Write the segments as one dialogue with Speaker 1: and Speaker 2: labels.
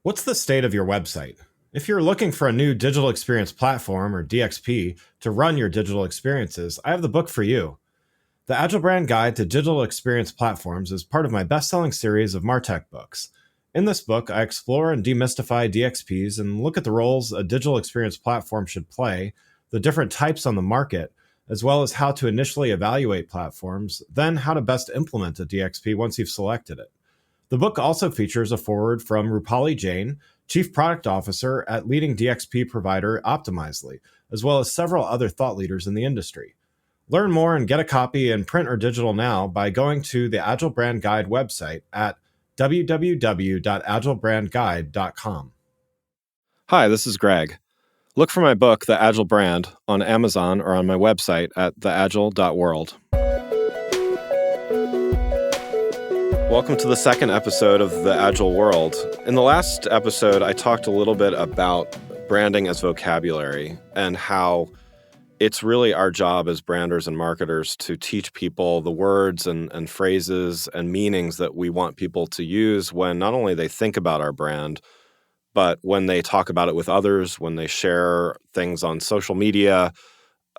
Speaker 1: What's the state of your website? If you're looking for a new digital experience platform or DXP to run your digital experiences, I have the book for you. The Agile Brand Guide to Digital Experience Platforms is part of my best-selling series of MarTech books. In this book, I explore and demystify DXPs and look at the roles a digital experience platform should play, the different types on the market, as well as how to initially evaluate platforms, then how to best implement a DXP once you've selected it. The book also features a foreword from Rupali Jain, Chief Product Officer at leading DXP provider Optimizely, as well as several other thought leaders in the industry. Learn more and get a copy in print or digital now by going to the Agile Brand Guide website at www.agilebrandguide.com.
Speaker 2: Hi, this is Greg. Look for my book, The Agile Brand, on Amazon or on my website at theagile.world. Welcome to the second episode of The Agile World. In the last episode, I talked a little bit about branding as vocabulary and how it's really our job as branders and marketers to teach people the words and phrases and meanings that we want people to use when not only they think about our brand, but when they talk about it with others, when they share things on social media,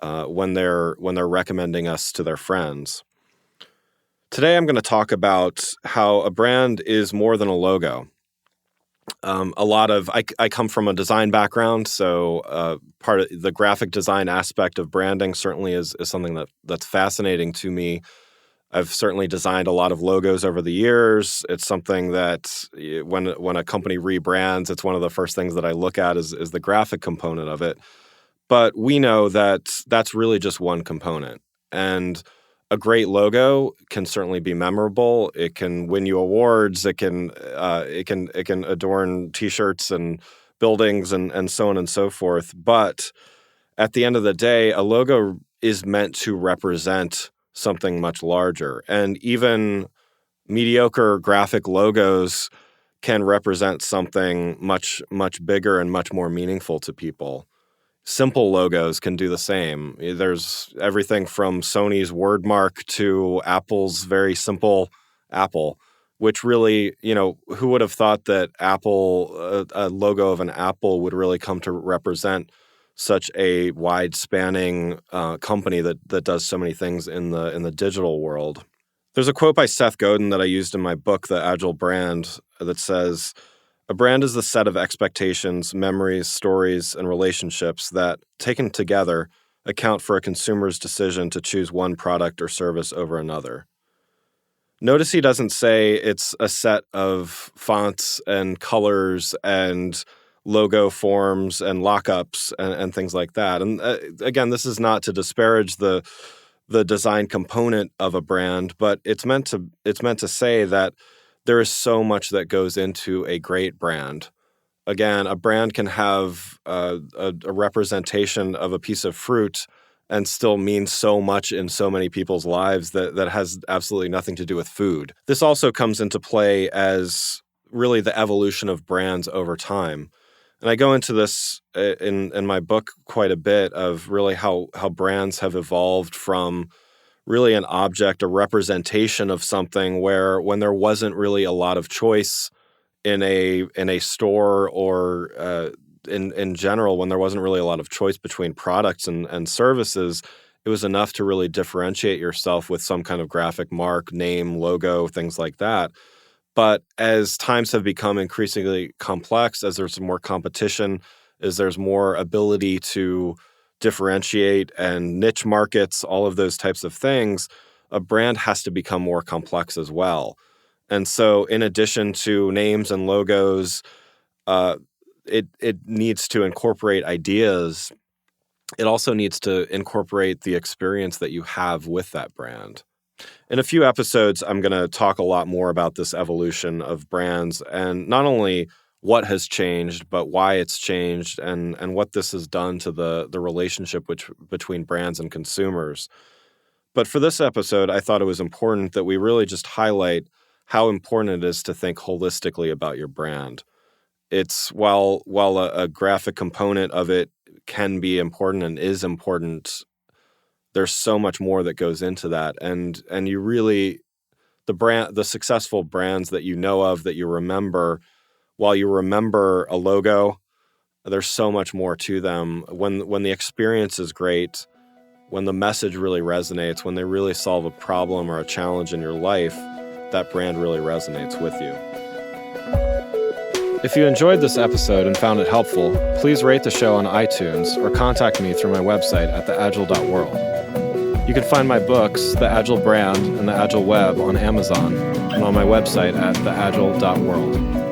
Speaker 2: when they're recommending us to their friends. Today, I'm going to talk about how a brand is more than a logo. I come from a design background, so part of the graphic design aspect of branding certainly is something that's fascinating to me. I've certainly designed a lot of logos over the years. It's something that when a company rebrands, it's one of the first things that I look at is the graphic component of it. But we know that that's really just one component. And a great logo can certainly be memorable. It can win you awards. It can adorn T-shirts and buildings and so on and so forth. But at the end of the day, a logo is meant to represent something much larger. And even mediocre graphic logos can represent something much, much bigger and much more meaningful to people. Simple logos can do the same. There's everything from Sony's wordmark to Apple's very simple Apple, which really, who would have thought that Apple, a logo of an apple would really come to represent such a wide-spanning company that does so many things in the digital world. There's a quote by Seth Godin that I used in my book, The Agile Brand, that says, "A brand is the set of expectations, memories, stories, and relationships that, taken together, account for a consumer's decision to choose one product or service over another." Notice he doesn't say it's a set of fonts and colors and logo forms and lockups and things like that. And again, this is not to disparage the design component of a brand, but it's meant to say that there is so much that goes into a great brand. Again, a brand can have a representation of a piece of fruit and still mean so much in so many people's lives that has absolutely nothing to do with food. This also comes into play as really the evolution of brands over time. And I go into this in my book quite a bit of really how brands have evolved from really an object, a representation of something where when there wasn't really a lot of choice in a store or in general, when there wasn't really a lot of choice between products and services, it was enough to really differentiate yourself with some kind of graphic mark, name, logo, things like that. But as times have become increasingly complex, as there's more competition, as there's more ability to differentiate and niche markets, all of those types of things, a brand has to become more complex as well. And so in addition to names and logos, it needs to incorporate ideas. It also needs to incorporate the experience that you have with that brand. In a few episodes, I'm going to talk a lot more about this evolution of brands and not only what has changed, but why it's changed and what this has done to the relationship between brands and consumers. But for this episode, I thought it was important that we really just highlight how important it is to think holistically about your brand. It's while a graphic component of it can be important and is important, there's so much more that goes into that. And you really, the successful brands that you know of, that you remember, while you remember a logo, there's so much more to them. When the experience is great, when the message really resonates, when they really solve a problem or a challenge in your life, that brand really resonates with you. If you enjoyed this episode and found it helpful, please rate the show on iTunes or contact me through my website at theagile.world. You can find my books, The Agile Brand and The Agile Web, on Amazon and on my website at theagile.world.